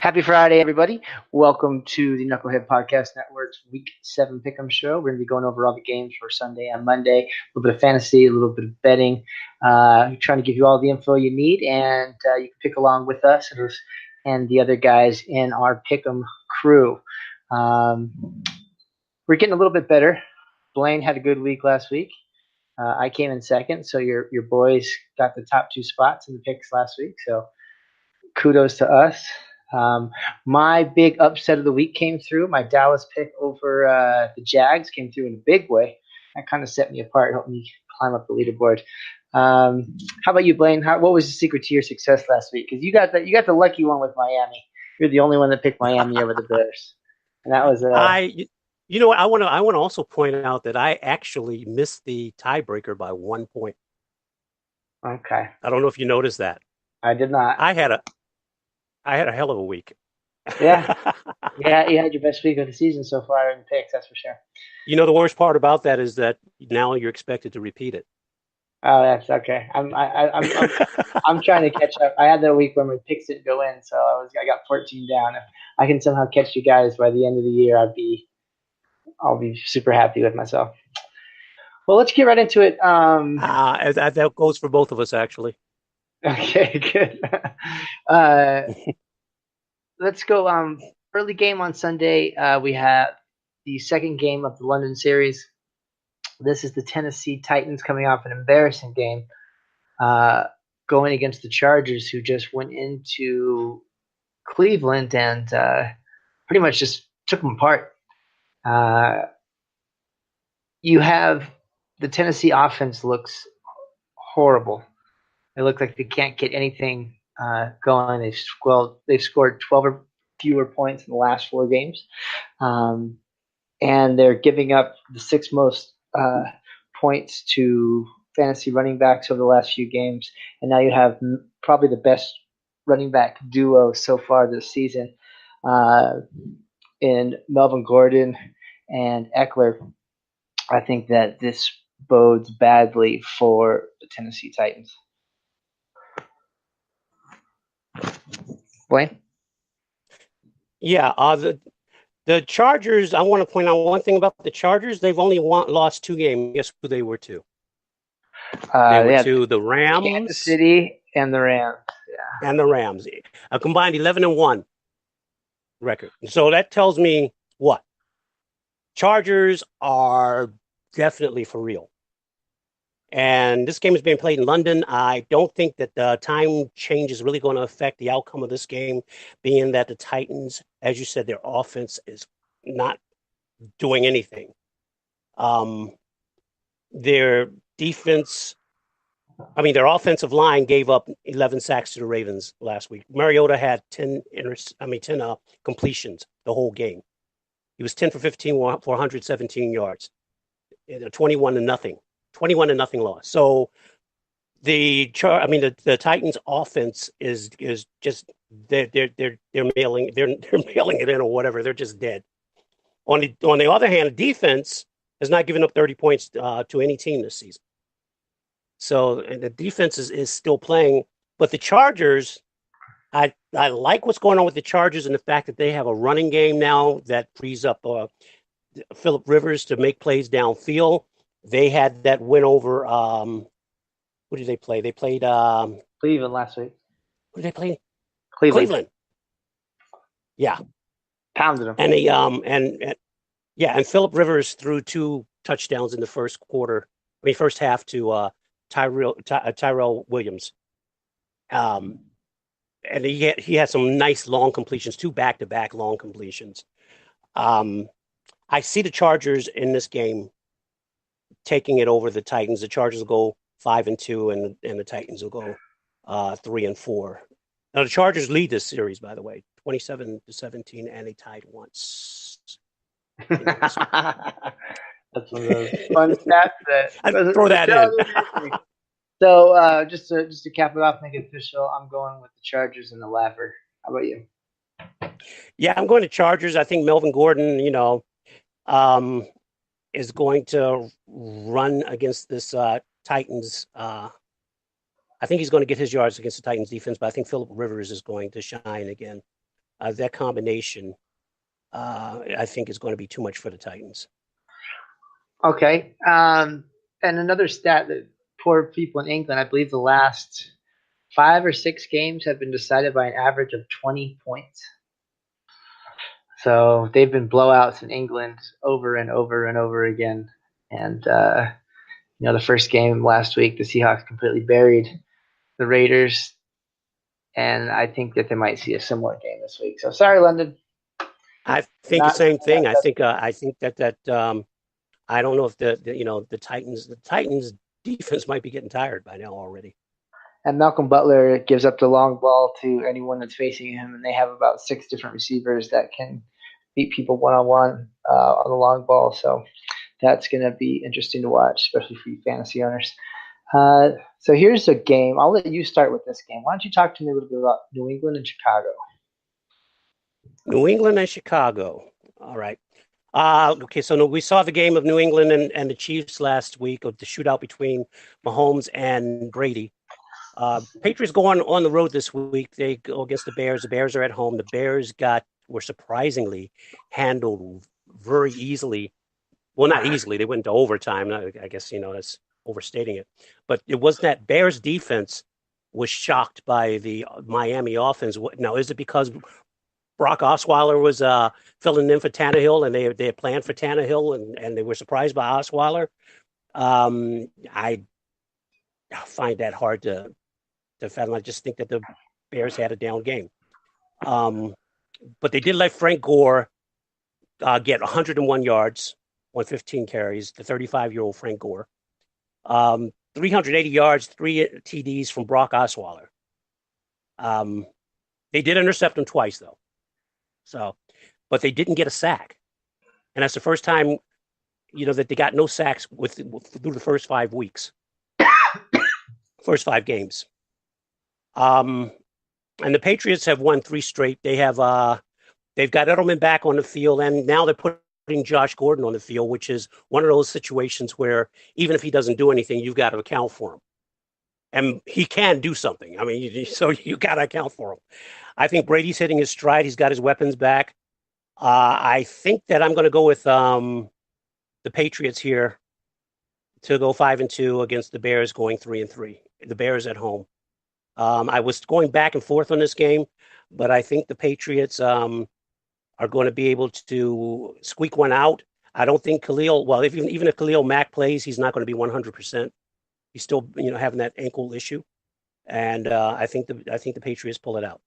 Happy Friday, everybody. Welcome to the Knucklehead Podcast Network's Week 7 Pick'em Show. We're going to be going over all the games for Sunday and Monday, a little bit of fantasy, a little bit of betting, trying to give you all the info you need, and you can pick along with us and the other guys in our Pick'em crew. We're getting a little bit better. Blayne had a good week last week. I came in second, so your boys got the top two spots in the picks last week, so kudos to us. My big upset of the week came through. My Dallas pick over the Jags came through in a big way. That kind of set me apart, helped me climb up the leaderboard. How about you, Blayne? What was the secret to your success last week? Because you got the lucky one with Miami. You're the only one that picked Miami over the Bears, and that was You know what? I want to also point out that I actually missed the tiebreaker by 1 point. Okay. I don't know if you noticed that. I did not. I had a hell of a week. Yeah. Yeah, you had your best week of the season so far in picks, that's for sure. You know, the worst part about that is that now you're expected to repeat it. Oh, that's okay. I'm trying to catch up. I had that week where my picks didn't go in, so I got 14 down. If I can somehow catch you guys by the end of the year, I'll be super happy with myself. Well, let's get right into it. That goes for both of us, actually. Okay, good. Let's go. Early game on Sunday. We have the second game of the London series. This is the Tennessee Titans coming off an embarrassing game, going against the Chargers, who just went into Cleveland and pretty much just took them apart. You have the Tennessee offense looks horrible. They look like they can't get anything going. They've scored 12 or fewer points in the last 4 games, and they're giving up the 6th most points to fantasy running backs over the last few games. And now you have probably the best running back duo so far this season in Melvin Gordon and Eckler. I think that this bodes badly for the Tennessee Titans. Blayne? Yeah, the Chargers, I want to point out one thing about the Chargers. They've only lost 2 games. Guess who they were to? They were to the Rams. Kansas City and the Rams. Yeah. And the Rams. A combined 11-1 record. So that tells me what? Chargers are definitely for real. And this game is being played in London. I don't think that the time change is really going to affect the outcome of this game, being that the Titans, as you said, their offense is not doing anything. Their defense, their offensive line gave up 11 sacks to the Ravens last week. Mariota had 10 completions the whole game. He was 10 for 15 for 117 yards. 21-0. 21-0 loss. So the Titans offense is just they're mailing it in or whatever. They're just dead. On the other hand, the defense has not given up 30 points to any team this season. So and the defense is still playing, but the Chargers, I like what's going on with the Chargers and the fact that they have a running game now that frees up Phillip Rivers to make plays downfield. They had that win over who did they play? They played Cleveland last week. Who did they play? Cleveland. Yeah. Pounded them. And and Phillip Rivers threw 2 touchdowns in the first half to Tyrell Williams. And he had some nice long completions, 2 back-to-back long completions. I see the Chargers in this game taking it over the Titans. The Chargers will go 5-2, and the Titans will go 3-4. Now the Chargers lead this series, by the way, 27-17, and they tied once. That's one of those fun stats that I'd throw that in. So just to cap it off, make it official, I'm going with the Chargers and the Lapper. How about you? Yeah, I'm going to Chargers. I think Melvin Gordon, is going to run against this Titans. I think he's going to get his yards against the Titans defense, but I think Phillip Rivers is going to shine again. that combination, I think is going to be too much for the Titans. Okay. And another stat that poor people in England, I believe the last 5 or 6 games have been decided by an average of 20 points. So they've been blowouts in England over and over and over again. And, the first game last week, the Seahawks completely buried the Raiders. And I think that they might see a similar game this week. So sorry, London. I think the same thing. I think that I don't know if the Titans defense might be getting tired by now already. And Malcolm Butler gives up the long ball to anyone that's facing him, and they have about 6 different receivers that can beat people one-on-one on the long ball. So that's going to be interesting to watch, especially for you fantasy owners. So here's a game. I'll let you start with this game. Why don't you talk to me a little bit about New England and Chicago? New England and Chicago. All right. Okay, so we saw the game of New England and the Chiefs last week, of the shootout between Mahomes and Brady. Patriots go on the road this week. They go against the Bears. The Bears are at home. The Bears were surprisingly handled very easily. Well, not easily. They went into overtime. I guess, that's overstating it. But it was that Bears defense was shocked by the Miami offense. Now, is it because Brock Osweiler was filling in for Tannehill, and they had planned for Tannehill, and they were surprised by Osweiler? I find that hard to fathom. I just think that the Bears had a down game. But they did let Frank Gore get 101 yards on 15 carries, the 35-year-old Frank Gore. 380 yards, 3 TDs from Brock Osweiler. They did intercept him twice, though. But they didn't get a sack. And that's the first time, that they got no sacks through the first 5 weeks. First 5 games. And the Patriots have won 3 straight. They've got Edelman back on the field, and now they're putting Josh Gordon on the field, which is one of those situations where even if he doesn't do anything, you've got to account for him. And he can do something. I mean, so you got to account for him. I think Brady's hitting his stride. He's got his weapons back. I think that I'm going to go with the Patriots here to go 5-2 against the Bears going 3-3. The Bears at home. I was going back and forth on this game, but I think the Patriots are going to be able to squeak one out. I don't think even if Khalil Mack plays, he's not going to be 100%. He's still, having that ankle issue, and I think the Patriots pull it out.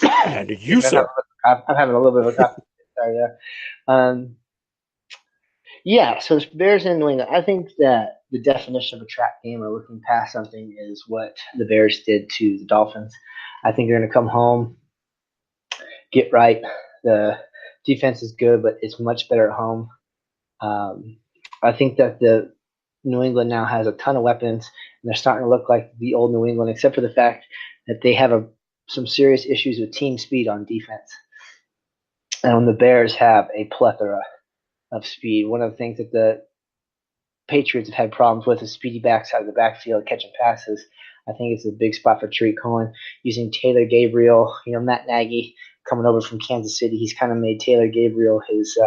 And you, sir? I'm having a little bit of a coffee. Sorry there. Yeah, so the Bears in New England, I think that the definition of a trap game or looking past something is what the Bears did to the Dolphins. I think they're going to come home, get right. The defense is good, but it's much better at home. I think that the New England now has a ton of weapons, and they're starting to look like the old New England, except for the fact that they have some serious issues with team speed on defense. And the Bears have a plethora of speed. One of the things that the Patriots have had problems with is speedy backs out of the backfield catching passes. I think it's a big spot for Tariq Cohen using Taylor Gabriel. Matt Nagy coming over from Kansas City, he's kind of made Taylor Gabriel his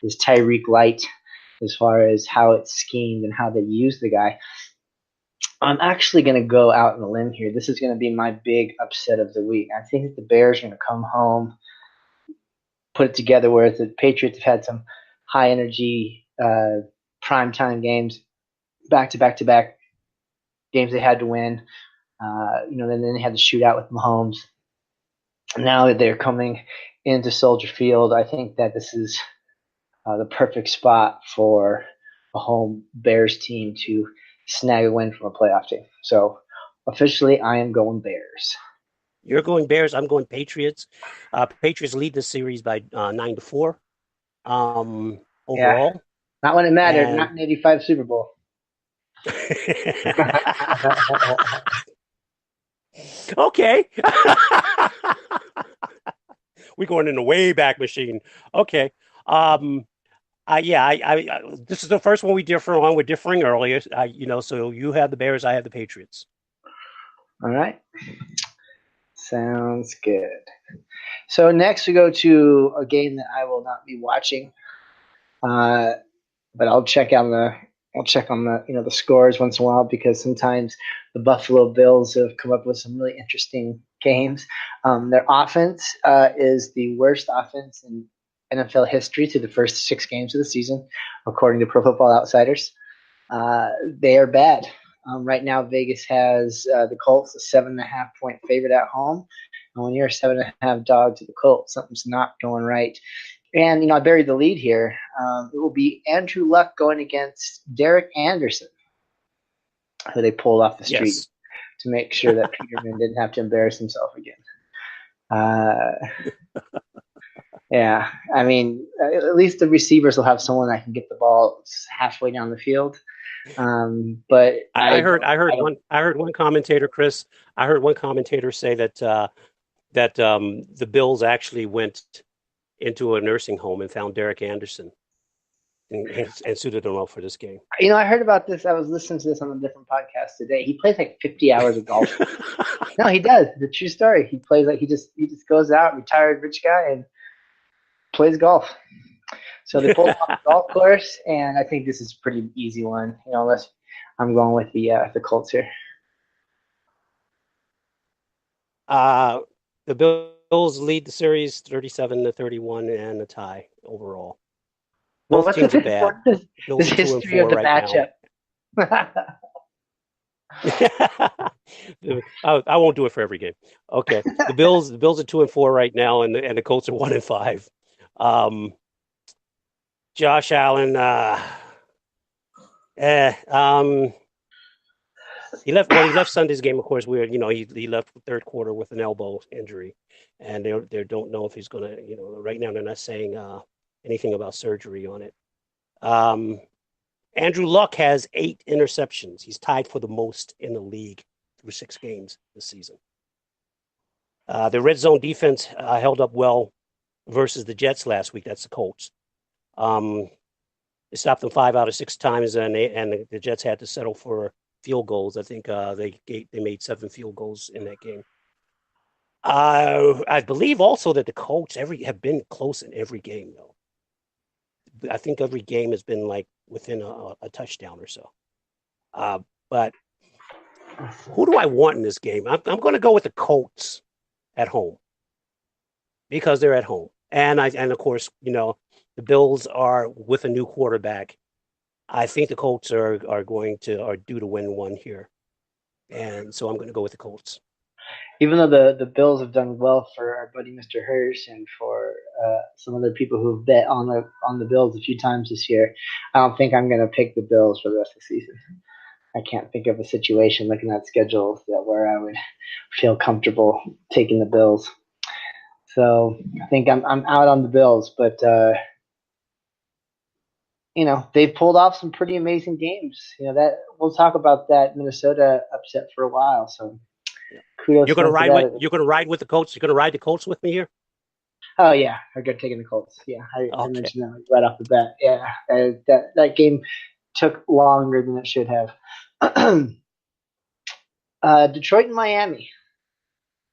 Tyreek light as far as how it's schemed and how they use the guy. I'm actually going to go out on a limb here. This is going to be my big upset of the week. I think that the Bears are going to come home, put it together, whereas the Patriots have had some high energy primetime games, back to back games they had to win. Then they had the shootout with Mahomes. Now that they're coming into Soldier Field, I think that this is the perfect spot for a home Bears team to snag a win from a playoff team. So officially, I am going Bears. You're going Bears. I'm going Patriots. Patriots lead the series by 9-4. Overall, yeah. Not when it mattered. Not in '85 Super Bowl. Okay. We're going in the way back machine. Okay. This is the first one we differ on. We're differing earlier. So you have the Bears, I have the Patriots. All right. Sounds good. So next we go to a game that I will not be watching, but I'll check on the scores once in a while because sometimes the Buffalo Bills have come up with some really interesting games. Their offense is the worst offense in NFL history through the first 6 games of the season, according to Pro Football Outsiders. They are bad. Right now, Vegas has the Colts a 7.5 point favorite at home. And when you're a 7.5 dog to the Colts, something's not going right. And I buried the lead here. It will be Andrew Luck going against Derek Anderson, who they pulled off the street Yes. to make sure that Peterman didn't have to embarrass himself again. Yeah, I mean, at least the receivers will have someone that can get the ball halfway down the field. But I heard one commentator, Chris. I heard one commentator say that the Bills actually went into a nursing home and found Derek Anderson and suited him up for this game. I heard about this. I was listening to this on a different podcast today. He plays like 50 hours of golf. No, he does. It's a true story. He plays like he just goes out, retired rich guy, and plays golf. So they pulled off the golf course, and I think this is a pretty easy one. Unless I'm going with the Colts here. The Bills lead the series 37-31 and a tie overall. Both teams are bad. This history of the matchup. I won't do it for every game. Okay, the Bills are 2-4 right now, and the Colts are 1-5. Josh Allen, he left Sunday's game. Of course, he left the third quarter with an elbow injury, and they don't know if he's gonna. Right now they're not saying anything about surgery on it. Andrew Luck has 8 interceptions. He's tied for the most in the league through 6 games this season. The red zone defense held up well versus the Jets last week. That's the Colts. They stopped them 5 out of 6 times, and the Jets had to settle for field goals. I think they made 7 field goals in that game. I believe also that the Colts have been close in every game, though. I think every game has been like within a touchdown or so. But who do I want in this game? I'm going to go with the Colts at home because they're at home, and of course the Bills are with a new quarterback. I think the Colts are due to win one here, and so I'm going to go with the Colts. Even though the Bills have done well for our buddy Mr. Hirsch and for some other people who've bet on the Bills a few times this year, I don't think I'm going to pick the Bills for the rest of the season. I can't think of a situation looking at schedules where I would feel comfortable taking the Bills. So I think I'm out on the Bills, but they've pulled off some pretty amazing games. That we'll talk about that Minnesota upset for a while. So kudos. You're going to ride with the Colts. You're going to ride the Colts with me here. Oh yeah, I got taking the Colts. Yeah, I mentioned that right off the bat. Yeah, that game took longer than it should have. Detroit and Miami.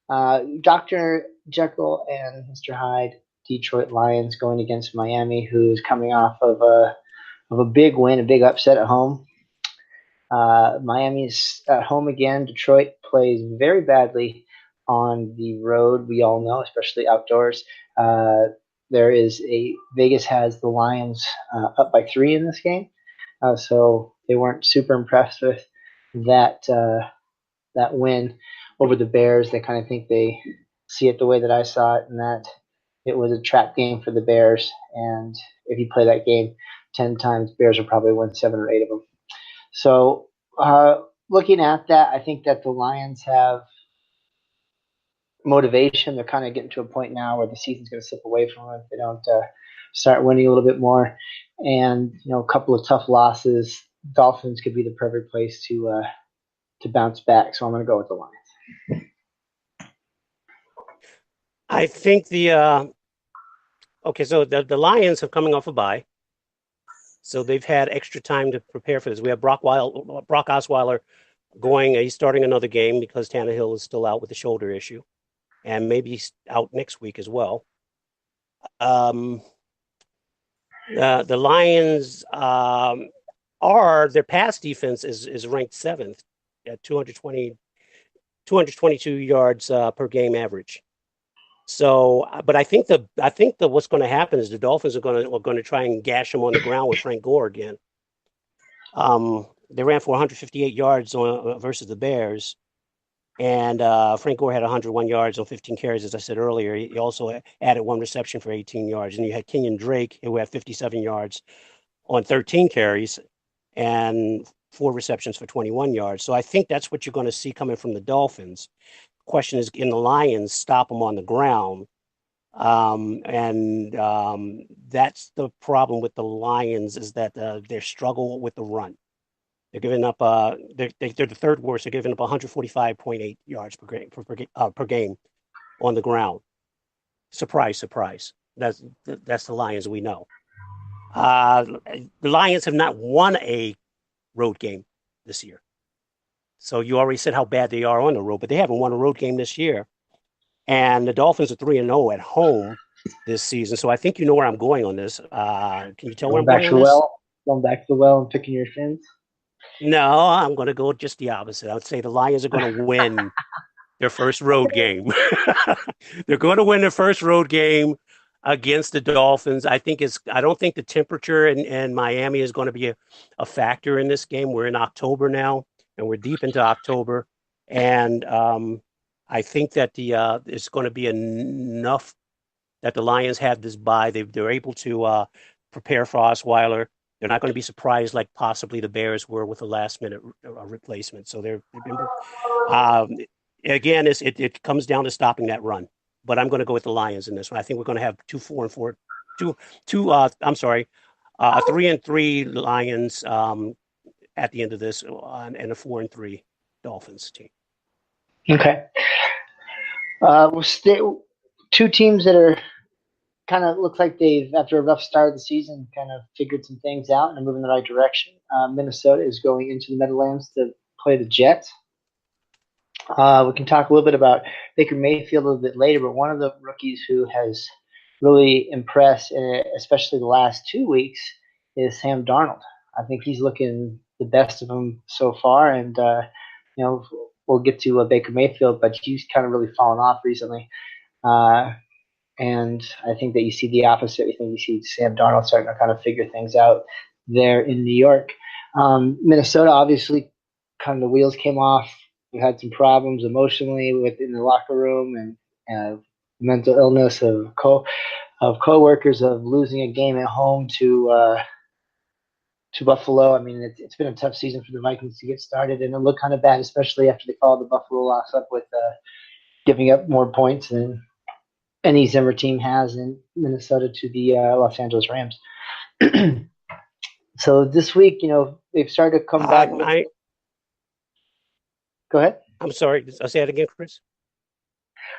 Dr. Jekyll and Mr. Hyde. Detroit Lions going against Miami, who's coming off of a big win, a big upset at home. Miami's at home again. Detroit plays very badly on the road. We all know, especially outdoors. Vegas has the Lions up by 3 in this game, so they weren't super impressed with that win over the Bears. They kind of think they see it the way that I saw it, and that it was a trap game for the Bears. And if you play that game 10 times, Bears will probably win 7 or 8 of them. So looking at that, I think that the Lions have motivation. They're kind of getting to a point now where the season's going to slip away from them if they don't start winning a little bit more. And a couple of tough losses. Dolphins could be the perfect place to bounce back. So I'm going to go with the Lions. I think so the Lions have coming off a bye. So they've had extra time to prepare for this. We have Brock Osweiler going. He's starting another game because Tannehill is still out with a shoulder issue. and maybe out next week as well. Um, the Lions are their pass defense is ranked seventh at 222 yards per game average. So, but I think what's going to happen is the Dolphins are going to try and gash them on the ground with Frank Gore again. They ran for 158 yards versus the Bears, and Frank Gore had 101 yards on 15 carries, as I said earlier. He also added one reception for 18 yards, and you had Kenyon Drake, who had 57 yards on 13 carries and four receptions for 21 yards. So I think that's what you're going to see coming from the Dolphins. Question is, can the Lions stop them on the ground? That's the problem with the Lions, is that they struggle with the run. They're giving up. They're the third worst. They're giving up 145.8 yards per game on the ground. Surprise, surprise. That's the Lions we know. The Lions have not won a road game this year. So you already said how bad they are on the road, but they haven't won a road game this year. And the Dolphins are 3-0 at home this season. So I think you know where I'm going on this. Can you tell where I'm going on this? Going back to the well and picking your fins. No, I'm going to go just the opposite. I would say the Lions are going to win their first road game. They're going to win their first road game against the Dolphins. I don't think the temperature in Miami is going to be a factor in this game. We're in October now, and we're deep into October. And I think that it's going to be enough that the Lions have this bye. They're able to prepare for Osweiler. They're not going to be surprised like possibly the Bears were with a last-minute replacement. So again, it comes down to stopping that run. But I'm going to go with the Lions in this one. I think we're going to have 3-3 Lions at the end of this, and a 4-3 Dolphins team. Okay. Two teams that are kind of look like they've, after a rough start of the season, kind of figured some things out and are moving in the right direction. Minnesota is going into the Meadowlands to play the Jets. We can talk a little bit about Baker Mayfield a little bit later, but one of the rookies who has really impressed, especially the last 2 weeks, is Sam Darnold. I think he's looking the best of them so far, and we'll get to Baker Mayfield, but he's kind of really fallen off recently. And I think that you see the opposite. I think you see Sam Darnold starting to kind of figure things out there in New York. Minnesota, obviously, kind of the wheels came off. We had some problems emotionally within the locker room, and mental illness of coworkers, of losing a game at home to Buffalo. I mean, it's been a tough season for the Vikings to get started, and it looked kind of bad, especially after they followed the Buffalo loss up with giving up more points than any Zimmer team has in Minnesota to the Los Angeles Rams. So this week, they've started to come back. Go ahead. I'm sorry. I'll say it again, Chris.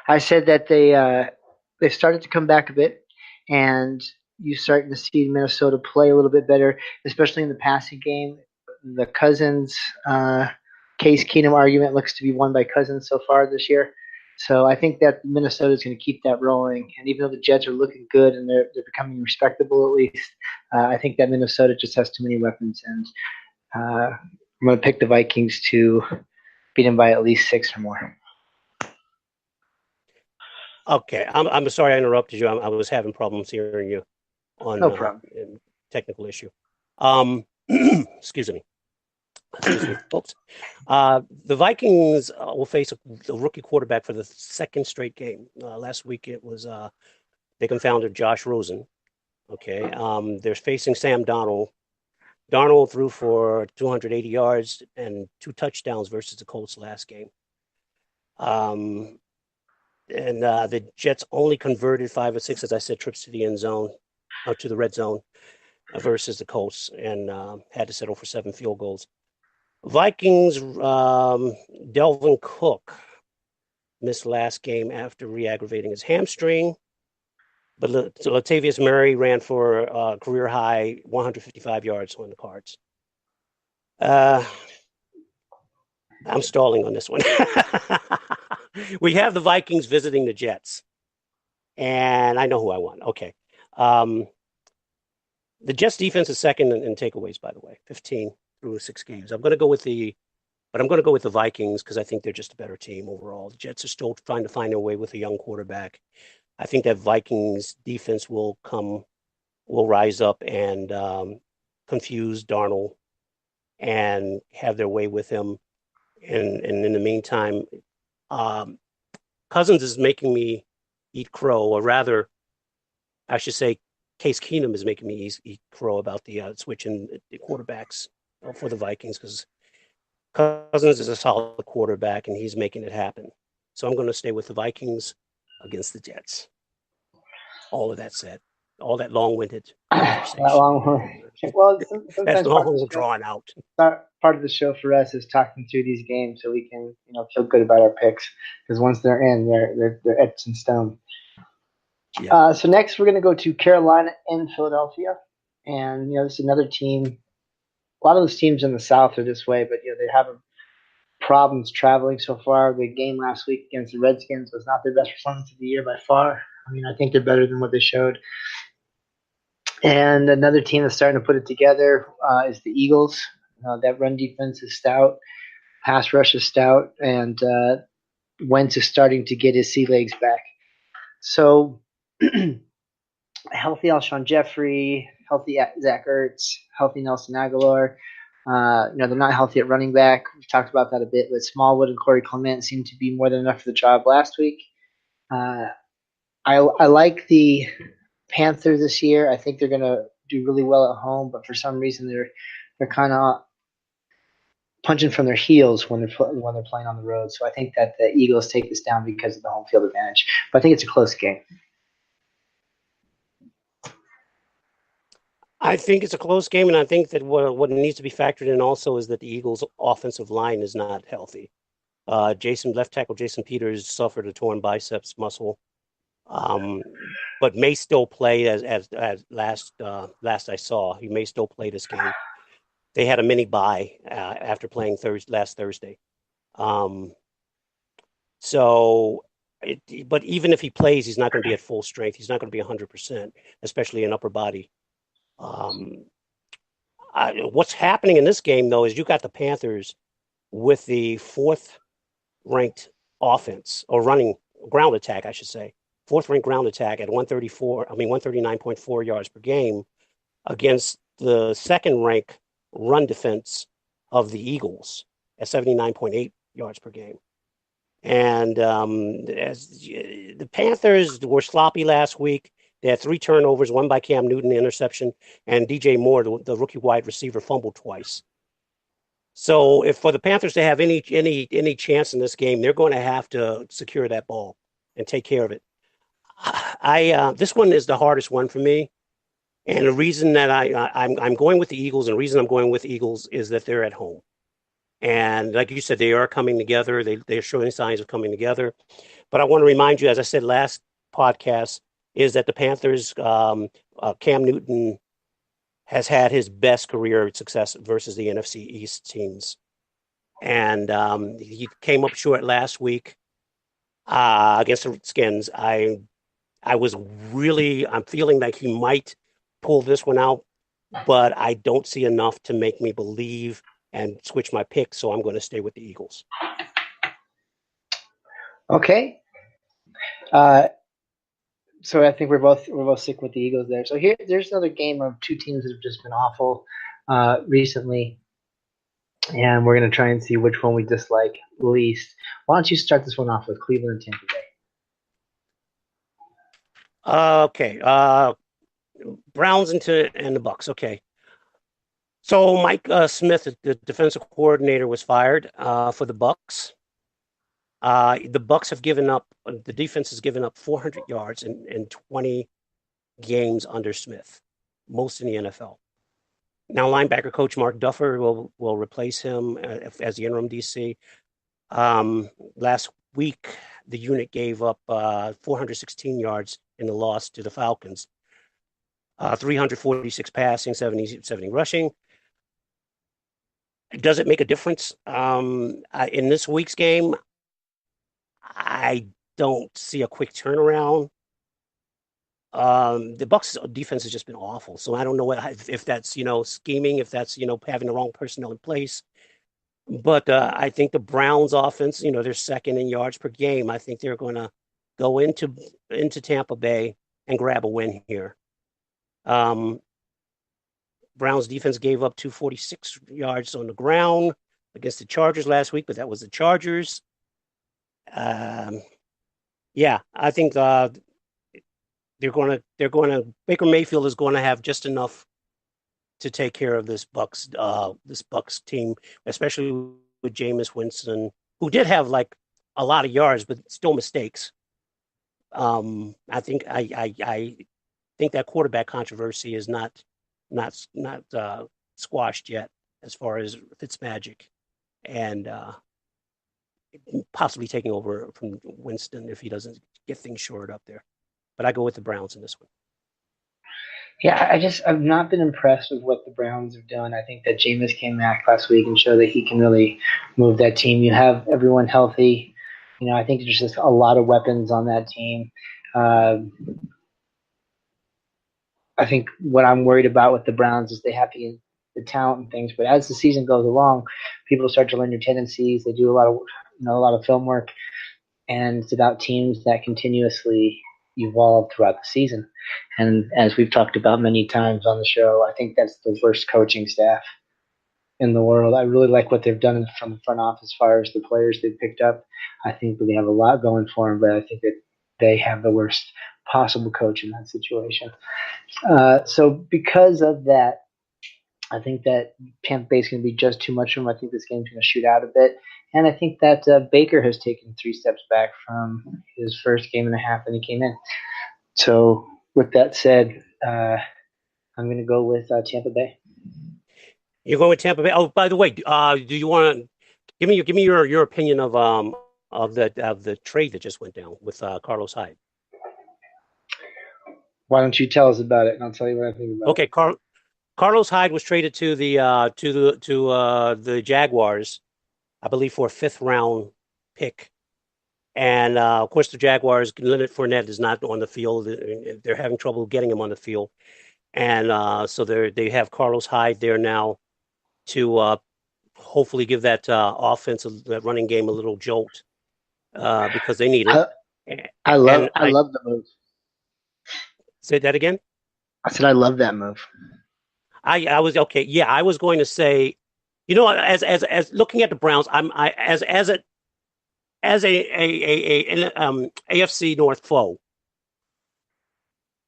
I said that they started to come back a bit, and you're starting to see Minnesota play a little bit better, especially in the passing game. The Cousins, Case Keenum argument looks to be won by Cousins so far this year. So I think that Minnesota is going to keep that rolling. And even though the Jets are looking good and they're becoming respectable at least, I think that Minnesota just has too many weapons. And I'm going to pick the Vikings to beat them by at least 6 or more. Okay, I'm sorry I interrupted you. I was having problems hearing you on no problem. Technical issue. Excuse me, folks. The Vikings will face a rookie quarterback for the second straight game. Last week it was they confounded Josh Rosen. Okay, they're facing Sam Darnold. Darnold threw for 280 yards and 2 touchdowns versus the Colts last game. And the Jets only converted 5 or 6, as I said, trips to the end zone, to the red zone, versus the Colts, and had to settle for 7 field goals. Vikings, Delvin Cook missed last game after re-aggravating his hamstring, but Latavius Murray ran for a career-high 155 yards on the Cards. I'm stalling on this one. We have the Vikings visiting the Jets, and I know who I want. Okay. The Jets defense is second in takeaways, by the way, 15 through 6 games. I'm going to go with the Vikings because I think they're just a better team overall. The Jets are still trying to find their way with a young quarterback. I think that Vikings defense will rise up and confuse Darnold and have their way with him. And in the meantime, Cousins is making me eat crow, or rather, I should say, Case Keenum is making me eat crow about the switching the quarterbacks for the Vikings because Cousins is a solid quarterback and he's making it happen. So I'm going to stay with the Vikings against the Jets. All of that said, all that long-winded conversation. Well, that's long drawn out. Part of the show for us is talking through these games so we can, feel good about our picks because once they're in, they're etched in stone. Yeah. So next we're going to go to Carolina and Philadelphia, and this is another team. A lot of those teams in the South are this way, but they have problems traveling so far. The game last week against the Redskins was not their best performance of the year by far. I mean, I think they're better than what they showed. And another team that's starting to put it together is the Eagles. That run defense is stout, pass rush is stout, and Wentz is starting to get his sea legs back. So healthy Alshon Jeffrey, healthy Zach Ertz, healthy Nelson Aguilar. They're not healthy at running back. We've talked about that a bit, but Smallwood and Corey Clement seem to be more than enough for the job last week. I like the Panthers this year. I think they're going to do really well at home, but for some reason they're kind of punching from their heels when they're playing on the road. So I think that the Eagles take this down because of the home field advantage. But I think it's a close game. I think it's a close game, and I think that what needs to be factored in also is that the Eagles' offensive line is not healthy. Left tackle Jason Peters suffered a torn biceps muscle, but may still play as last I saw. He may still play this game. They had a mini bye after playing last Thursday. But even if he plays, he's not going to be at full strength. He's not going to be 100%, especially in upper body. What's happening in this game, though, is you got the Panthers with the fourth-ranked offense, or running ground attack, I should say. Fourth-ranked ground attack at 139.4 yards per game against the second-ranked run defense of the Eagles at 79.8 yards per game. And as the Panthers were sloppy last week, they had 3 turnovers, one by Cam Newton, the interception, and DJ Moore, the rookie wide receiver, fumbled twice. So if for the Panthers to have any chance in this game, they're going to have to secure that ball and take care of it. This one is the hardest one for me. And the reason that I'm going with the Eagles, and the reason I'm going with the Eagles is that they're at home. And like you said, they are coming together. They're showing signs of coming together. But I want to remind you, as I said last podcast, is that the Panthers, Cam Newton has had his best career success versus the NFC East teams. And he came up short last week against the Skins. I'm feeling like he might pull this one out, but I don't see enough to make me believe and switch my pick, so I'm going to stay with the Eagles. Okay. So I think we're both sticking with the Eagles there. So there's another game of two teams that have just been awful recently, and we're going to try and see which one we dislike least. Why don't you start this one off with Cleveland and Tampa Okay. Bay? Browns and the Bucks. Okay. So Mike Smith, the defensive coordinator, was fired for the Bucks. The Bucks have given up. The defense has given up 400 yards in 20 games under Smith, most in the NFL. Now, linebacker coach Mark Duffer will replace him as the interim DC. Last week, the unit gave up 416 yards in the loss to the Falcons. 346 passing, 70 rushing. Does it make a difference in this week's game? I don't see a quick turnaround. The Bucks defense has just been awful. So I don't know if that's, scheming, if that's, having the wrong personnel in place. But I think the Browns offense, they're second in yards per game. I think they're going to go into Tampa Bay and grab a win here. Browns defense gave up 246 yards on the ground against the Chargers last week, but that was the Chargers. Yeah, I think Baker Mayfield is going to have just enough to take care of this Bucks team, especially with Jameis Winston, who did have like a lot of yards, but still mistakes. I think that quarterback controversy is not squashed yet as far as Fitzmagic and possibly taking over from Winston if he doesn't get things shored up there. But I go with the Browns in this one. Yeah, I've not been impressed with what the Browns have done. I think that Jameis came back last week and showed that he can really move that team. You have everyone healthy. I think there's just a lot of weapons on that team. I think what I'm worried about with the Browns is they have the talent and things, but as the season goes along, people start to learn your tendencies. They do a lot of film work, and it's about teams that continuously evolve throughout the season. And as we've talked about many times on the show, I think that's the worst coaching staff in the world. I really like what they've done from the front office as far as the players they've picked up. I think that they have a lot going for them, but I think that they have the worst possible coach in that situation. So because of that, I think that Tampa Bay is going to be just too much for him. I think this game's going to shoot out a bit. And I think that Baker has taken 3 steps back from his first game and a half when he came in. So with that said, I'm going to go with Tampa Bay. You're going with Tampa Bay. Oh, by the way, do you want to give me your opinion of the trade that just went down with Carlos Hyde? Why don't you tell us about it, and I'll tell you what I think about it. Okay, Carlos Hyde was traded to the Jaguars, I believe, for a 5th round pick. And of course, the Jaguars, Leonard Fournette is not on the field. They're having trouble getting him on the field. And so they have Carlos Hyde there now to hopefully give that offense, that running game, a little jolt because they need it. I love the move. Say that again? I said I love that move. I was okay. Yeah, I was going to say, as looking at the Browns, as a AFC North foe,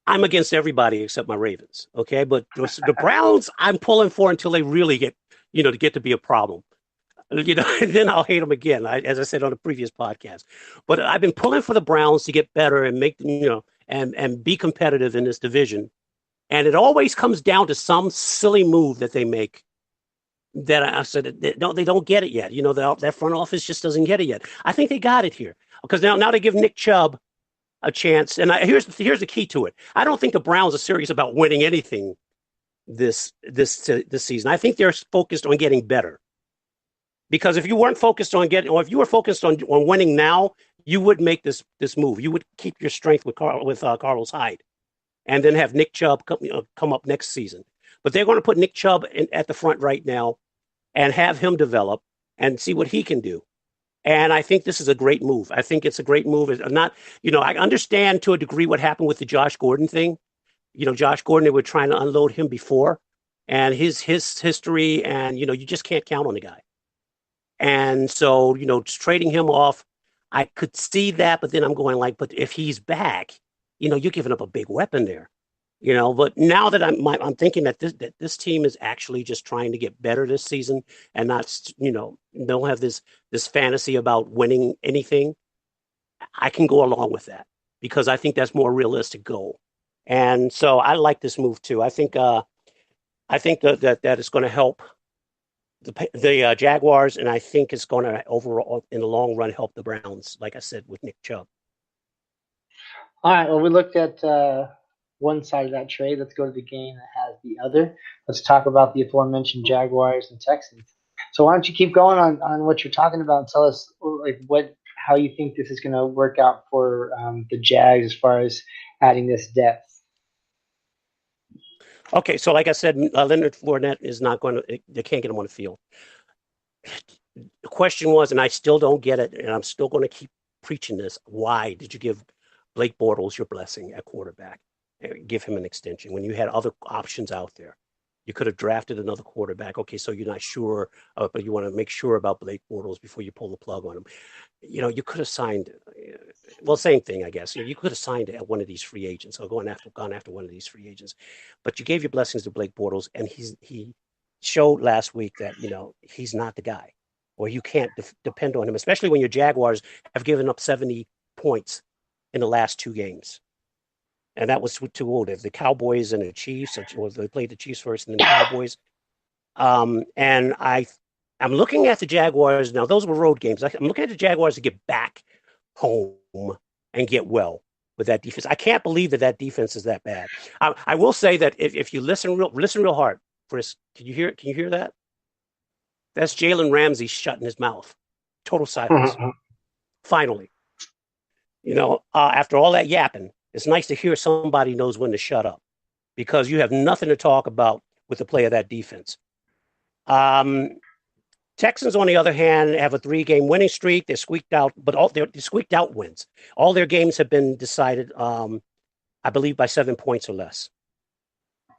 I'm against everybody except my Ravens. Okay, but the Browns, I'm pulling for until they really get to be a problem. And then I'll hate them again, as I said on the previous podcast. But I've been pulling for the Browns to get better and make and be competitive in this division. And it always comes down to some silly move that they make that I said, they don't get it yet. That front office just doesn't get it yet. I think they got it here because now they give Nick Chubb a chance. And here's the key to it. I don't think the Browns are serious about winning anything this season. I think they're focused on getting better. Because if you weren't focused on if you were focused on winning now, you would make this move. You would keep your strength with Carlos Hyde, and then have Nick Chubb come up next season. But they're going to put Nick Chubb at the front right now, and have him develop and see what he can do. And I think this is a great move. I think it's a great move. It's not, I understand to a degree what happened with the Josh Gordon thing. Josh Gordon, they were trying to unload him before, and his history, and you just can't count on the guy. And so, trading him off, I could see that, but then I'm going but if he's back, you're giving up a big weapon there, But now that I'm thinking that this team is actually just trying to get better this season and not, don't have this fantasy about winning anything. I can go along with that because I think that's more realistic goal. And so I like this move too. I think that it's going to help the Jaguars, and I think it's going to overall in the long run help the Browns, like I said, with Nick Chubb. All right, well, we looked at one side of that trade. Let's go to the game that has the other. Let's talk about the aforementioned Jaguars and Texans. So why don't you keep going on what you're talking about and tell us how you think this is going to work out for the Jags as far as adding this depth. Okay, so like I said, Leonard Fournette is not going to. They can't get him on the field. The question was, and I still don't get it, and I'm still going to keep preaching this. Why did you give Blake Bortles your blessing at quarterback? Give him an extension when you had other options out there. You could have drafted another quarterback. Okay, so you're not sure, but you want to make sure about Blake Bortles before you pull the plug on him. You could have signed. Well, same thing, I guess. You could have signed at one of these free agents or gone after one of these free agents, but you gave your blessings to Blake Bortles, and he showed last week that he's not the guy, or you can't depend on him, especially when your Jaguars have given up 70 points in the last 2 games. And that was too old. The Cowboys and the Chiefs, or they played the Chiefs first and then the Cowboys. And I'm looking at the Jaguars now. Those were road games. I'm looking at the Jaguars to get back home and get well with that defense. I can't believe that defense is that bad. I will say that if you listen real hard, Chris, can you hear that? That's Jalen Ramsey shutting his mouth. Total silence. Finally, after all that yapping, it's nice to hear somebody knows when to shut up, because you have nothing to talk about with the play of that defense. Texans, on the other hand, have a 3-game winning streak. They're squeaked out, but they're squeaked out wins. All their games have been decided, I believe, by 7 points or less.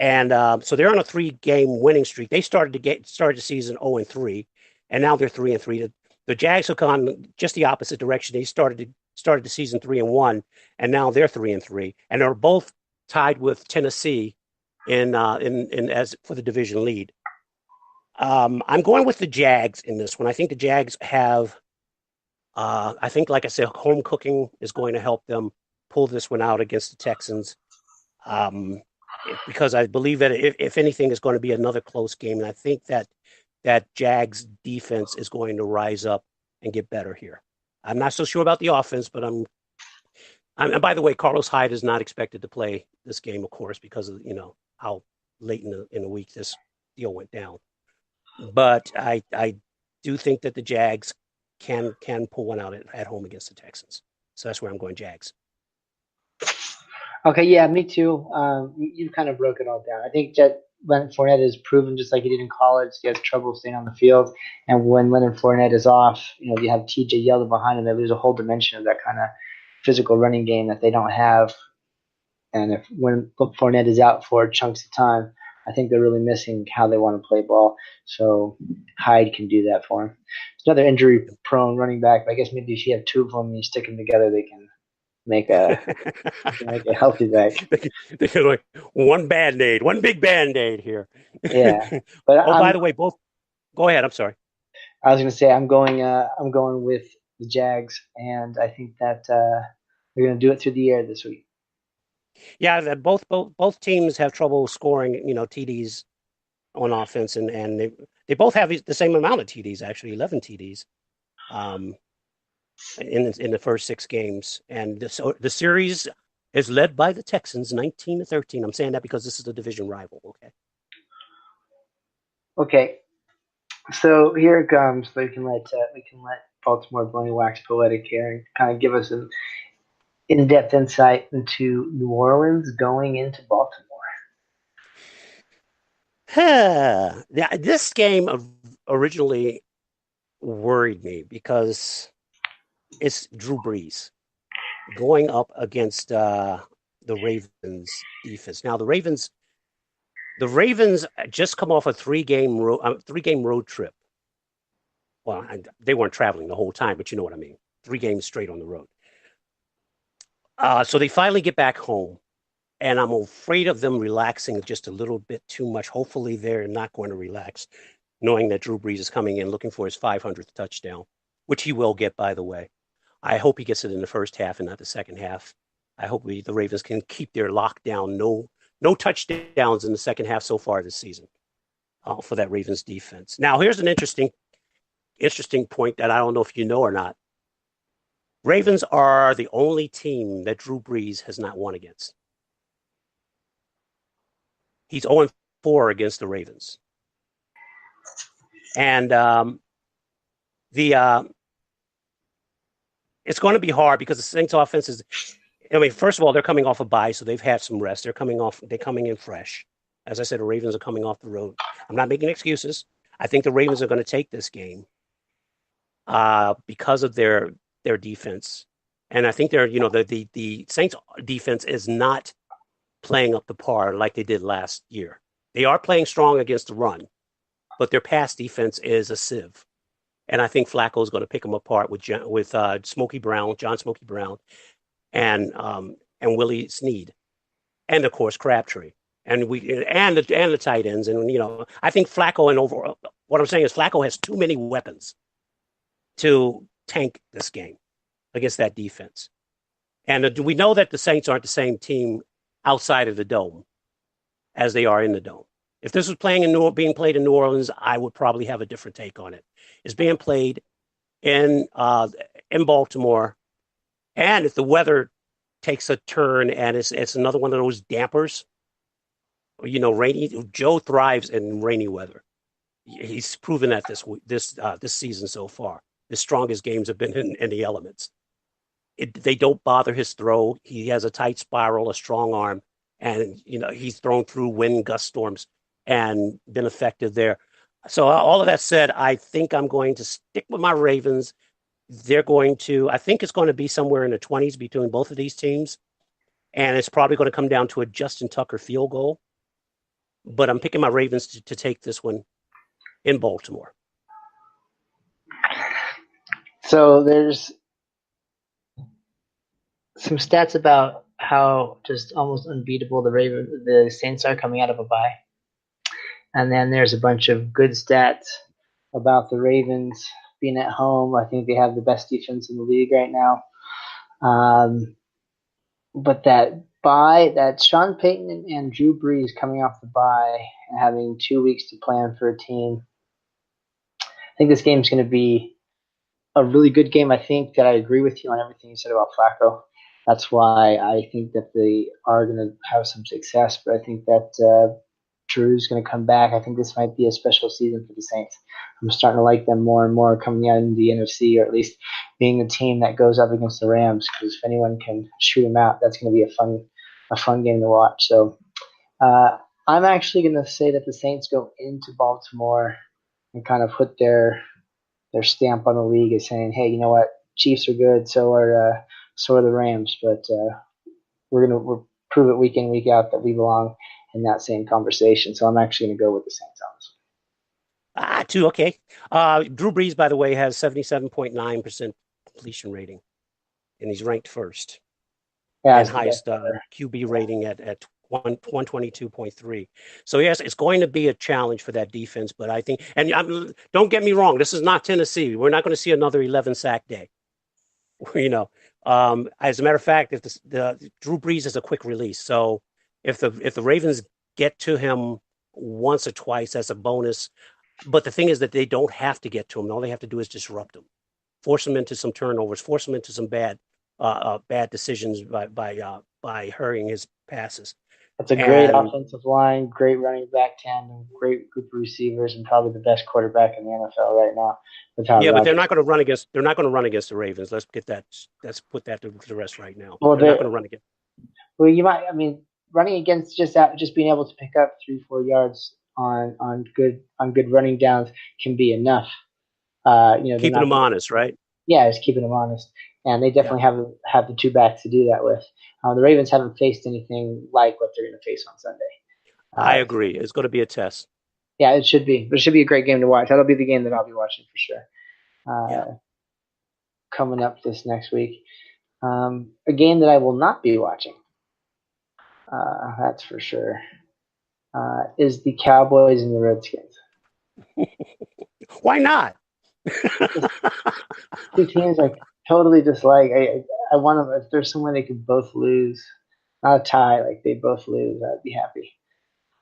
And so they're on a 3-game winning streak. They started the season 0-3, and now they're 3-3. The Jags have gone just the opposite direction. They started the season 3-1, and now they're 3-3, and they're both tied with Tennessee in as for the division lead. I'm going with the Jags in this one. I think the Jags have, I think, like I said, home cooking is going to help them pull this one out against the Texans, because I believe that if anything, is going to be another close game, and I think that Jags defense is going to rise up and get better here. I'm not so sure about the offense, but and by the way, Carlos Hyde is not expected to play this game, of course, because of how late in the week this deal went down. But I do think that the Jags can pull one out at home against the Texans. So that's where I'm going, Jags. Okay, yeah, me too. You kind of broke it all down. I think that Leonard Fournette has proven, just like he did in college, he has trouble staying on the field. And when Leonard Fournette is off, you have TJ Yeldon behind him. They lose a whole dimension of that kind of physical running game that they don't have. And when Fournette is out for chunks of time, I think they're really missing how they want to play ball. So Hyde can do that for him. It's another injury-prone running back, but I guess maybe if you have 2 of them and you stick them together, they can make a healthy back. They can like one Band-Aid, one big Band-Aid here. Yeah, but by the way, both. Go ahead. I'm sorry. I was going to say I'm going with the Jags, and I think that they're going to do it through the air this week. Yeah, both teams have trouble scoring, TDs on offense, and they both have the same amount of TDs, actually 11 TDs, in the first 6 games, and the series is led by the Texans 19-13. I'm saying that because this is a division rival. Okay, so here it comes. We can let Baltimore Blayne wax poetic here and kind of give us an in-depth insight into New Orleans going into Baltimore. This game originally worried me because it's Drew Brees going up against the Ravens defense. Now the Ravens just come off a 3-game road trip. Well, they weren't traveling the whole time, but you know what I mean. 3 games straight on the road. So they finally get back home, and I'm afraid of them relaxing just a little bit too much. Hopefully they're not going to relax, knowing that Drew Brees is coming in looking for his 500th touchdown, which he will get, by the way. I hope he gets it in the first half and not the second half. I hope the Ravens can keep their lockdown. No touchdowns in the second half so far this season for that Ravens defense. Now, here's an interesting point that I don't know if you know or not. Ravens are the only team that Drew Brees has not won against. He's 0-4 against the Ravens. And the it's going to be hard because the Saints offense is, I mean, first of all, they're coming off a bye, so they've had some rest. They're coming in fresh. As I said, the Ravens are coming off the road. I'm not making excuses. I think the Ravens are going to take this game because of their defense. And I think the Saints defense is not playing up to par like they did last year. They are playing strong against the run, but their pass defense is a sieve. And I think Flacco is going to pick them apart with Smokey Brown, John Smokey Brown, and Willie Snead, and of course Crabtree, and the tight ends, and I think Flacco and overall, what I'm saying is Flacco has too many weapons to tank this game against that defense, and we know that the Saints aren't the same team outside of the dome as they are in the dome. If this was being played in New Orleans, I would probably have a different take on it. It's being played in Baltimore, and if the weather takes a turn and it's another one of those dampers, rainy. Joe thrives in rainy weather. He's proven that this season so far. His strongest games have been in the elements. They don't bother his throw. He has a tight spiral, a strong arm, and he's thrown through wind gust storms and been effective there. So all of that said, I think I'm going to stick with my Ravens. I think it's going to be somewhere in the 20s between both of these teams. And it's probably going to come down to a Justin Tucker field goal. But I'm picking my Ravens to take this one in Baltimore. So there's some stats about how just almost unbeatable the Saints are coming out of a bye. And then there's a bunch of good stats about the Ravens being at home. I think they have the best defense in the league right now. But that Sean Payton and Drew Brees coming off the bye and having 2 weeks to plan for a team, I think this game's going to be a really good game. I think that I agree with you on everything you said about Flacco. That's why I think that they are going to have some success. But I think that Drew's going to come back. I think this might be a special season for the Saints. I'm starting to like them more and more coming out in the NFC, or at least being the team that goes up against the Rams. Because if anyone can shoot them out, that's going to be a fun game to watch. So I'm actually going to say that the Saints go into Baltimore and kind of put their stamp on the league as saying, hey, you know what, Chiefs are good, so are the Rams, but we'll prove it week in, week out that we belong in that same conversation. So I'm actually going to go with the Saints on this one. Two, okay. Drew Brees, by the way, has 77.9% completion rating, and he's ranked first. Yeah, and highest QB rating at 122.3. So yes, it's going to be a challenge for that defense, but I think, and don't get me wrong, this is not Tennessee. We're not going to see another 11 sack day. As a matter of fact, if the Drew Brees is a quick release, so if the Ravens get to him once or twice, that's a bonus. But the thing is that they don't have to get to him. All they have to do is disrupt him, force him into some turnovers, force him into some bad decisions by hurrying his passes. That's a great offensive line, great running back tandem, great group of receivers, and probably the best quarterback in the NFL right now. But they're not going to run against. They're not going to run against the Ravens. Let's put that to rest right now. Well, they're not going to run against. Well, you might. I mean, running against just being able to pick up 3-4 yards on good running downs can be enough. Keeping them honest, right? Yeah, it's keeping them honest, and they definitely have the two backs to do that with. The Ravens haven't faced anything like what they're going to face on Sunday. I agree. It's going to be a test. Yeah, it should be. But it should be a great game to watch. That'll be the game that I'll be watching for sure. Coming up this next week. A game that I will not be watching, that's for sure, is the Cowboys and the Redskins. Why not? Two teams I totally dislike. I want them, if there's someone they could both lose, not a tie, like they both lose, I'd be happy.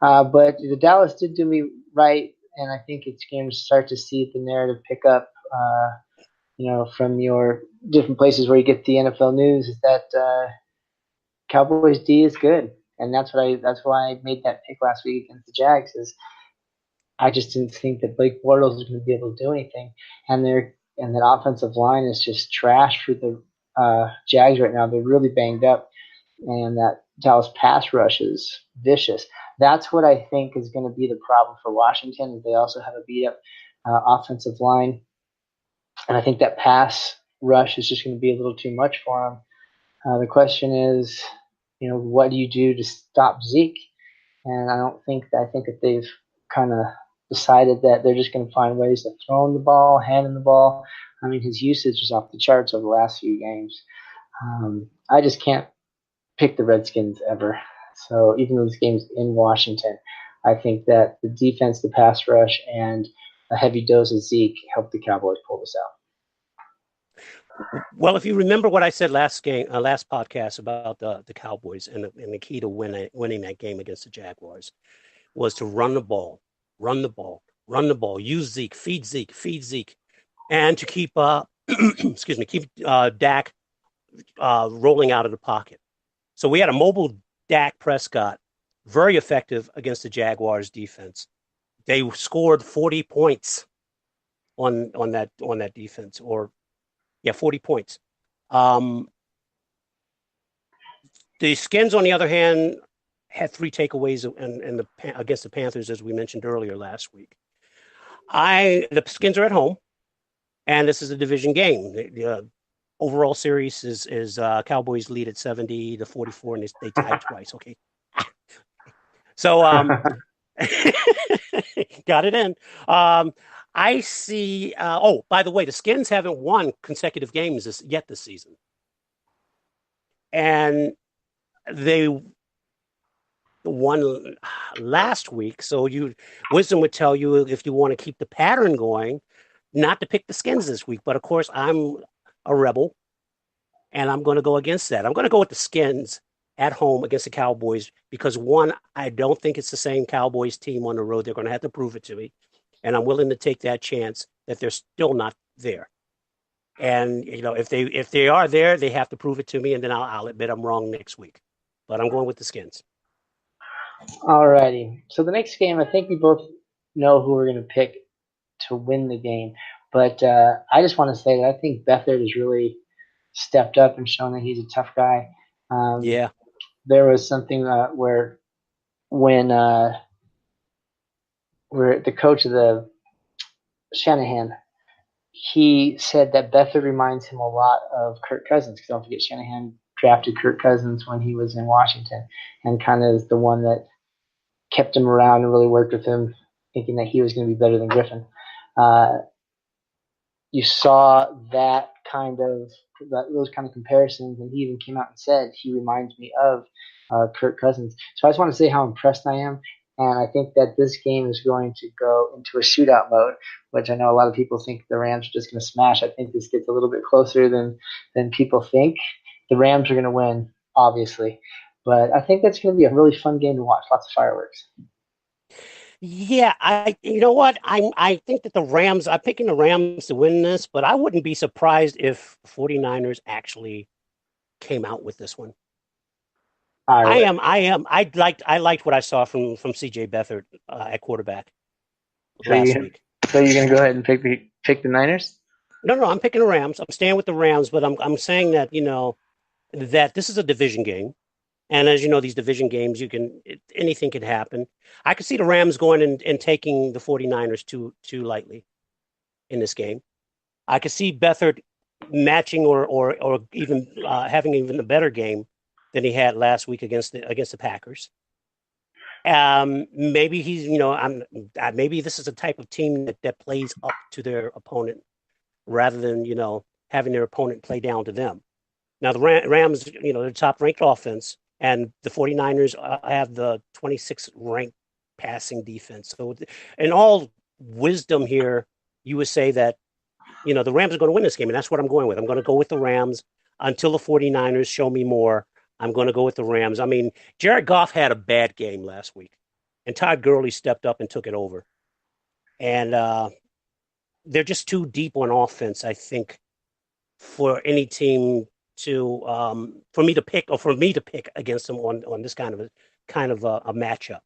But the Dallas did do me right, and I think it's going to start to see the narrative pick up, from your different places where you get the NFL news, is that Cowboys D is good, and that's why I made that pick last week against the Jags. Is I just didn't think that Blake Bortles was going to be able to do anything, and that offensive line is just trash for Jags right now. They're really banged up, and that Dallas pass rush is vicious. That's what I think is going to be the problem for Washington. They also have a beat up offensive line, and I think that pass rush is just going to be a little too much for them. The question is, what do you do to stop Zeke? And I think that they've kind of decided that they're just going to find ways to throw him the ball, hand him the ball. I mean, his usage is off the charts over the last few games. I just can't pick the Redskins ever. So even though this game's in Washington, I think that the defense, the pass rush, and a heavy dose of Zeke helped the Cowboys pull this out. Well, if you remember what I said last podcast about the Cowboys and the key to winning that game against the Jaguars was to run the ball, run the ball, run the ball, use Zeke, feed Zeke, and to keep keep Dak rolling out of the pocket. So we had a mobile Dak Prescott, very effective against the Jaguars defense. They scored 40 points on that defense, 40 points. The Skins, on the other hand, had 3 takeaways against the Panthers, as we mentioned earlier last week. The Skins are at home, and this is a division game. The overall series is Cowboys lead at 70-44, and they tied twice. Okay, so got it in. I see. By the way, the Skins haven't won consecutive games this season, and they won last week. So wisdom would tell you, if you want to keep the pattern going, not to pick the Skins this week. But of course, I'm a rebel, and I'm going to go against that. I'm going to go with the Skins at home against the Cowboys because, one, I don't think it's the same Cowboys team on the road. They're going to have to prove it to me, and I'm willing to take that chance that they're still not there. And if they are there, they have to prove it to me, and then I'll admit I'm wrong next week. But I'm going with the Skins. Alrighty. So the next game, I think we both know who we're going to pick to win the game. But I just want to say that I think Beathard has really stepped up and shown that he's a tough guy. Yeah. There was something where the coach of the Shanahan, he said that Beathard reminds him a lot of Kirk Cousins. Because don't forget, Shanahan drafted Kirk Cousins when he was in Washington, and kind of is the one that kept him around and really worked with him, thinking that he was going to be better than Griffin. You saw those kind of comparisons, and he even came out and said he reminds me of Kirk Cousins. So I just want to say how impressed I am, and I think that this game is going to go into a shootout mode, which I know a lot of people think the Rams are just going to smash. I think this gets a little bit closer than people think. The Rams are going to win, obviously, but I think that's going to be a really fun game to watch. Lots of fireworks. Yeah, you know what? I think that I'm picking the Rams to win this, but I wouldn't be surprised if 49ers actually came out with this one. I liked what I saw from CJ Beathard at quarterback last week. So you're going to go ahead and pick the Niners? No, I'm picking the Rams. I'm staying with the Rams, but I'm saying that, that this is a division game. And as you know, these division games, anything can happen. I could see the Rams going and taking the 49ers too lightly in this game. I could see Beathard matching or even having even a better game than he had last week against the Packers. Maybe maybe this is a type of team that plays up to their opponent rather than having their opponent play down to them. Now the Rams, they're top ranked offense. And the 49ers have the 26th ranked passing defense. So in all wisdom here, you would say that, the Rams are going to win this game. And that's what I'm going with. I'm going to go with the Rams until the 49ers show me more. I'm going to go with the Rams. I mean, Jared Goff had a bad game last week. And Todd Gurley stepped up and took it over. And they're just too deep on offense, I think, for any team for me to pick against them on this kind of a matchup.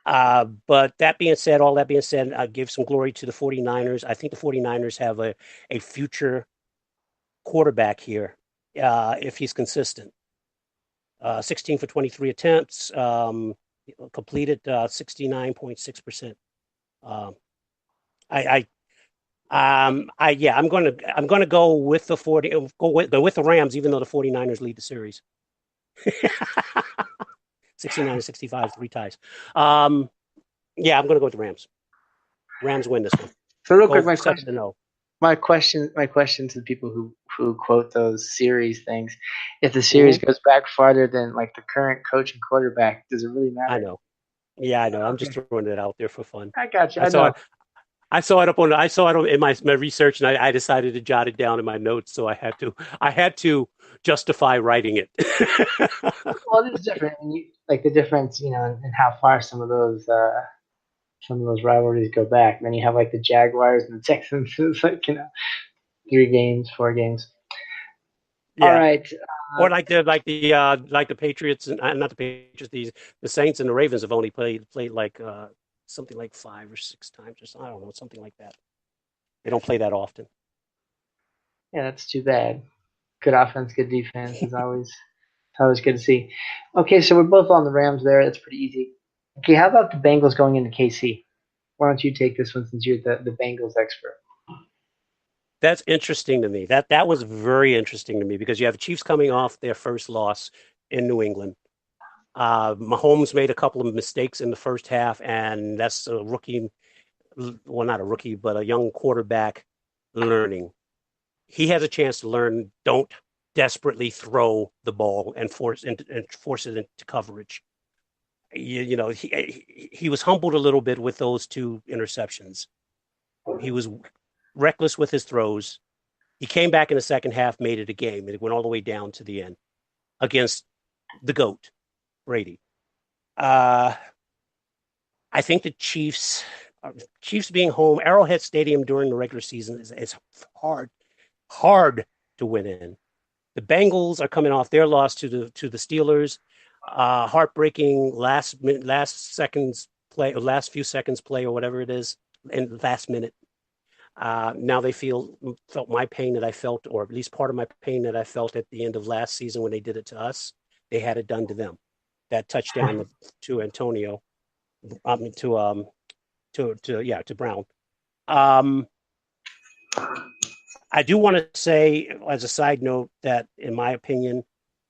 But all that being said, I give some glory to the 49ers. I think the 49ers have a future quarterback here if he's consistent. 16 for 23 attempts, completed 69.6%. I'm gonna go with the 40. Go with the Rams, even though the 49ers lead the series. 69-65, 3 ties. I'm gonna go with the Rams. Rams win this one. So real Go quick, my question to the people who quote those series things: if the series goes back farther than like the current coach and quarterback, does it really matter? I know. Yeah, I know. I'm just Okay. throwing it out there for fun. I got you. I I saw know. it. I saw it in my research, and I decided to jot it down in my notes. So I had to justify writing it. Well, it is different. And like the difference, in how far some of those rivalries go back. And then you have like the Jaguars and the Texans. It's like 3 games, 4 games. All Yeah. right. Or like the Patriots and not the Patriots, the Saints and the Ravens have only played like something like 5 or 6 times or something. I don't know, something like that. They don't play that often. Yeah, that's too bad. Good offense, good defense is always good to see. Okay, so we're both on the Rams there. That's pretty easy. Okay, how about the Bengals going into KC? Why don't you take this one since you're the Bengals expert? That's interesting to me. That was very interesting to me because you have the Chiefs coming off their first loss in New England. Mahomes made a couple of mistakes in the first half, and that's a rookie, well, not a rookie, but a young quarterback learning. He has a chance to learn. Don't desperately throw the ball and force it into coverage. He was humbled a little bit with those 2 interceptions. He was reckless with his throws. He came back in the second half, made it a game, and it went all the way down to the end against the GOAT, Brady. I think the Chiefs being home, Arrowhead Stadium during the regular season is hard to win in. The Bengals are coming off their loss to the Steelers, heartbreaking last few seconds play or whatever it is in the last minute. Now they felt my pain that I felt, or at least part of my pain that I felt at the end of last season when they did it to us. They had it done to them. That touchdown to Antonio, to Brown. I do want to say, as a side note, that in my opinion,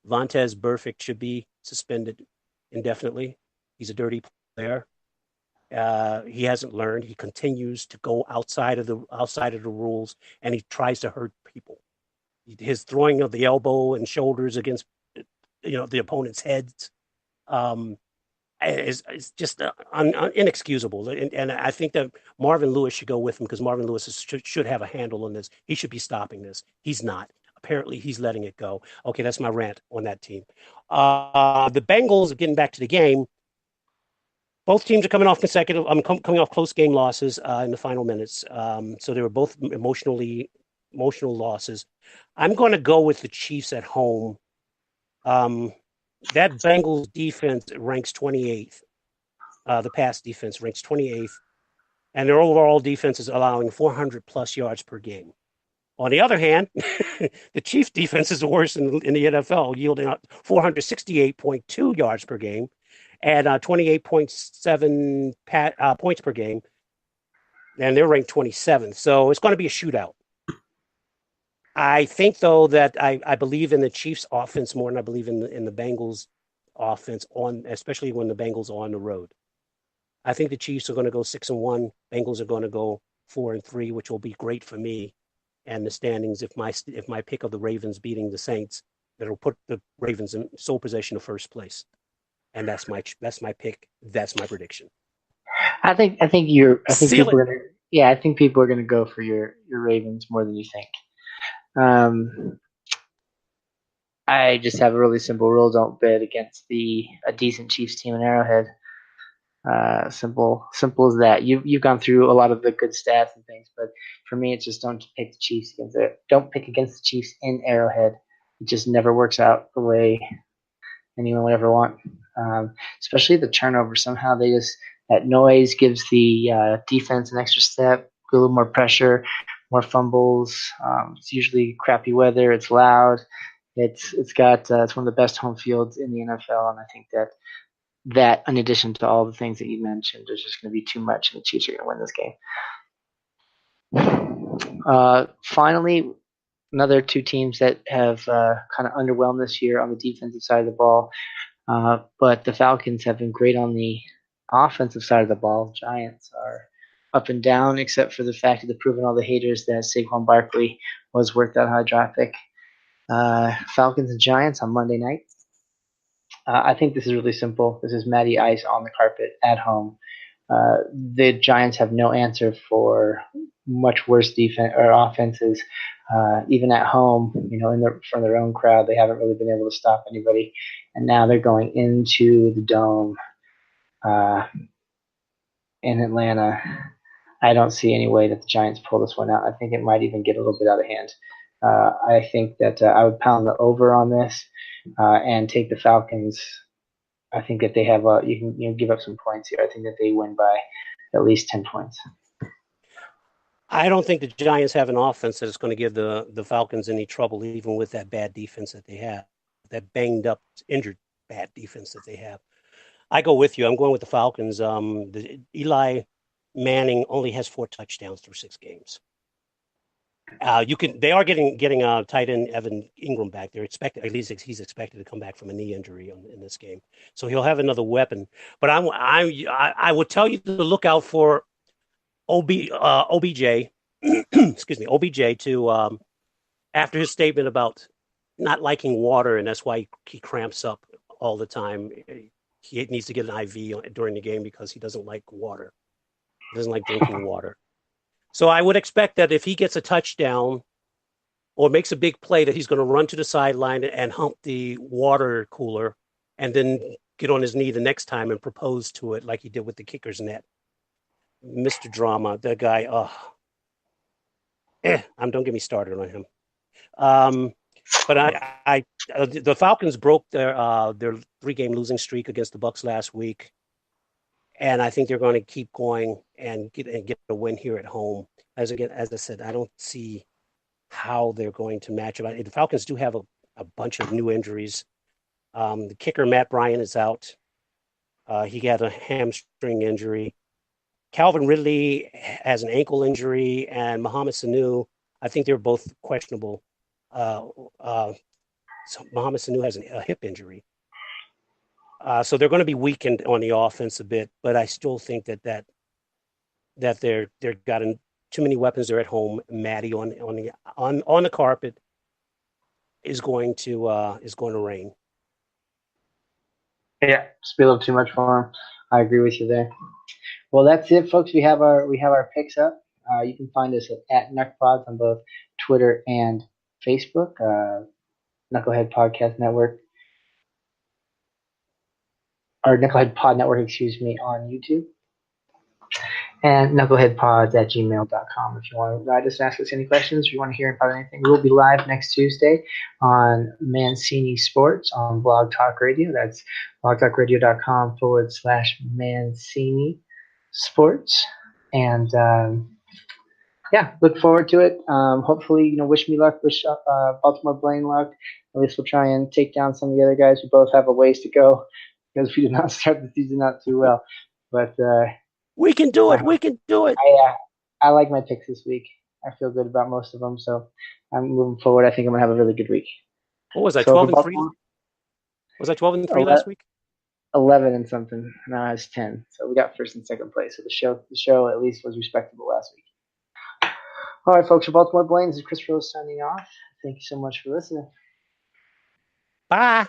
Vontaze Burfict should be suspended indefinitely. He's a dirty player. He hasn't learned. He continues to go outside of the rules, and he tries to hurt people. His throwing of the elbow and shoulders against the opponent's heads is just inexcusable. And I think that Marvin Lewis should go with him because Marvin Lewis should have a handle on this. He should be stopping this. He's not. Apparently, he's letting it go. Okay, that's my rant on that team. The Bengals, getting back to the game, both teams are coming off coming off close game losses in the final minutes. So they were both emotional losses. I'm going to go with the Chiefs at home. That Bengals defense ranks 28th. The pass defense ranks 28th, and their overall defense is allowing 400 plus yards per game. On the other hand, the Chiefs defense is the worst in the NFL, yielding out 468.2 yards per game and 28.7 points per game. And they're ranked 27th. So it's going to be a shootout. I think, though, that I believe in the Chiefs offense more than I believe in the Bengals offense, especially when the Bengals are on the road. I think the Chiefs are going to go 6-1. Bengals are going to go 4-3, which will be great for me and the standings if my pick of the Ravens beating the Saints, that'll put the Ravens in sole possession of first place. And that's my pick. That's my prediction. I think people are gonna go for your Ravens more than you think. I just have a really simple rule: don't bet against a decent Chiefs team in Arrowhead. Simple as that. You've gone through a lot of the good stats and things, but for me, it's just don't pick the Chiefs don't pick against the Chiefs in Arrowhead. It just never works out the way anyone would ever want. Especially the turnover. Somehow that noise gives the defense an extra step, a little more pressure. more fumbles. It's usually crappy weather. It's loud. It's one of the best home fields in the NFL, and I think that in addition to all the things that you mentioned, there's just going to be too much, and the Chiefs are going to win this game. Finally, another two teams that have kind of underwhelmed this year on the defensive side of the ball, but the Falcons have been great on the offensive side of the ball. Giants are up and down, except for the fact that they've proven all the haters that Saquon Barkley was worth that high draft pick. Falcons and Giants on Monday night. I think this is really simple. This is Matty Ice on the carpet at home. The Giants have no answer for much worse defense or offenses, even at home. From their own crowd, they haven't really been able to stop anybody. And now they're going into the dome in Atlanta. I don't see any way that the Giants pull this one out. I think it might even get a little bit out of hand. I think that I would pound the over on this and take the Falcons. I think that they have you can give up some points here. I think that they win by at least 10 points. I don't think the Giants have an offense that is going to give the Falcons any trouble, even with that bad defense that they have, that banged up, injured bad defense that they have. I go with you. I'm going with the Falcons. Eli Manning only has 4 touchdowns through 6 games. They are getting tight end Evan Ingram back. They're expected, at least he's expected to come back from a knee injury in this game, so he'll have another weapon. But I would tell you to look out for OBJ, excuse me, OBJ to after his statement about not liking water, and that's why he cramps up all the time. He needs to get an IV during the game because he doesn't like water. He doesn't like drinking water. So I would expect that if he gets a touchdown or makes a big play, that he's going to run to the sideline and hump the water cooler and then get on his knee the next time and propose to it like he did with the kicker's net. Mr. Drama, the guy, don't get me started on him. But the Falcons broke their 3-game losing streak against the Bucs last week. And I think they're going to keep going and get a win here at home. As I said, I don't see how they're going to match up. The Falcons do have a bunch of new injuries. The kicker, Matt Bryan, is out. He got a hamstring injury. Calvin Ridley has an ankle injury, and Mohamed Sanu, I think they're both questionable. So Mohamed Sanu has a hip injury. So they're going to be weakened on the offense a bit, but I still think that they're gotten too many weapons. They're at home. Matty on the carpet is going to rain. Yeah, just be a little too much for him. I agree with you there. Well, that's it, folks. We have our picks up. You can find us at Knuckpods on both Twitter and Facebook. Knucklehead Podcast Network. Or Knucklehead Pod Network, on YouTube. And knuckleheadpods@gmail.com if you want to write us and ask us any questions, if you want to hear about anything. We will be live next Tuesday on Mancini Sports on Blog Talk Radio. That's blogtalkradio.com/Mancini Sports. And look forward to it. Hopefully, wish me luck, wish Baltimore Blayne luck. At least we'll try and take down some of the other guys. We both have a ways to go because we did not start the season out too well. But we can do it. We can do it. I like my picks this week. I feel good about most of them, so I'm moving forward. I think I'm gonna have a really good week. What was I? 12-3. Was I 12-3 last week? 11 and something. Now it's 10. So we got first and second place. So the show at least was respectable last week. All right, folks. For Baltimore Blayne, this is Chris Rose signing off. Thank you so much for listening. Bye.